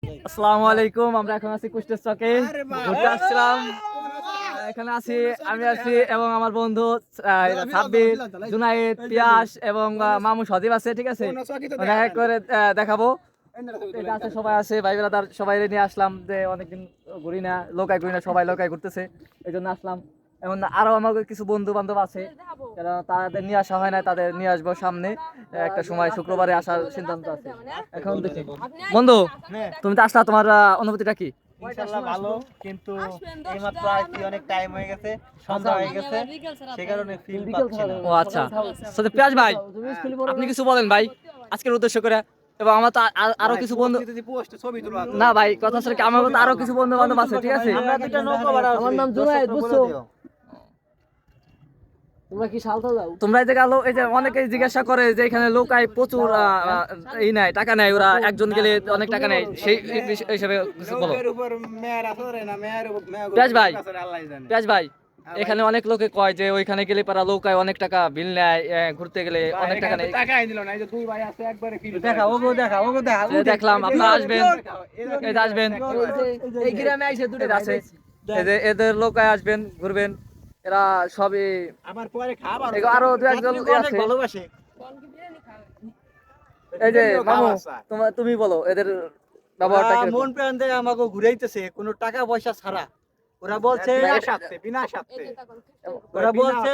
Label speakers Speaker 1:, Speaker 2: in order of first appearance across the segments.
Speaker 1: আসসালামু আলাইকুম। আমরা এখন আছি কুষ্টের চকে, ঘুরতে আসছিলাম। এখানে আছি, আমি আছি এবং আমার বন্ধু সাব্বির, জুনায়েদ, পিয়াস এবং মামু সজীব আছে। ঠিক আছে, মানে এক করে দেখাবো। এটা আছে, সবাই আছে, ভাই ব্রাদার সবাই নিয়ে আসলাম যে অনেকদিন ঘুরি না, লোকায় ঘুরি না, সবাই লোকায় ঘুরতেছে, এই জন্য আসলাম। এবং আরো আমার কিছু বন্ধু বান্ধব আছে, যারা তাদের নিয়ে আসা হয় না, তাদের নিয়ে আসবো সামনে একটা সময়, শুক্রবারে আসার সিদ্ধান্ত আছে। এখন দেখি বন্ধু, তুমি তো আসলা, তোমার অনুভূতিটা কি?
Speaker 2: ইনশাআল্লাহ ভালো, কিন্তু এইমাত্র আসছি, অনেক টাইম হয়ে গেছে, সন্ধ্যা হয়ে গেছে, সে কারণে ফিল পাচ্ছি না।
Speaker 1: ও আচ্ছা, সাথে পিয়াস ভাই, আপনি কিছু বলেন ভাই আজকের উদ্দেশ্য করে। এবং আমার তো আরো কিছু বন্ধু, না ভাই কথা হচ্ছে কি, আমার তো আরো কিছু বন্ধু বান্ধব আছে। ঠিক আছে,
Speaker 2: আমরা দুটো নৌকা ভাড়া
Speaker 1: আমার নাম জুনায়েদ, বুঝছো? তোমরা কি সালতা যাও? তোমরা এই যে গেলো, এই যে অনেকেই জিজ্ঞাসা করে যে এখানে লোকায় প্রচুর এই নাই, টাকা নেয়, ওরা একজন গেলে অনেক টাকা নেয়, সেই হিসাবে কিছু বলো। পিয়াস ভাই, পিয়াস ভাই, এখানে অনেক লোকে কয় যে ওইখানে গেলে পারা লোকায় অনেক টাকা বিল নেয়, ঘুরতে গেলে অনেক টাকা নেয়। দেখলাম আপনারা আসবেন, এই যে আসবেন, এই গ্রামে আইসে দুটো আছে, এই যে এদের লোকায় আসবেন, ঘুরবেন, এরা সবই
Speaker 2: আমার পরে খাবার
Speaker 1: আরো দু একজন আছে।
Speaker 2: ভালোবাসে।
Speaker 1: এই যে মামু, তুমি বলো এদের ব্যবহারটা
Speaker 2: ওরা
Speaker 1: কিরকম?
Speaker 2: মন প্রাণ দিয়ে আমাকে ঘুরাইতেছে, কোনো টাকা পয়সা ছাড়া। ওরা বলছে ওরা বলছে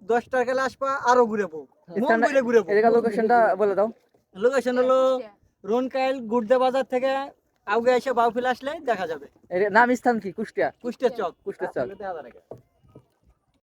Speaker 2: 10 টাকা আসবা, আরো ঘুরেবো, মন ঘুরে ঘুরেবো।
Speaker 1: এদিকে লোকেশনটা বলে দাও।
Speaker 2: লোকেশন হলো রনকাইল গুড়দে বাজার থেকে আগে এসে বাউফিল আসলে দেখা যাবে।
Speaker 1: নাম স্থান কি? কুষ্টিয়া,
Speaker 2: কুষ্টিয়া চক।
Speaker 1: কুষ্টিয়া চক।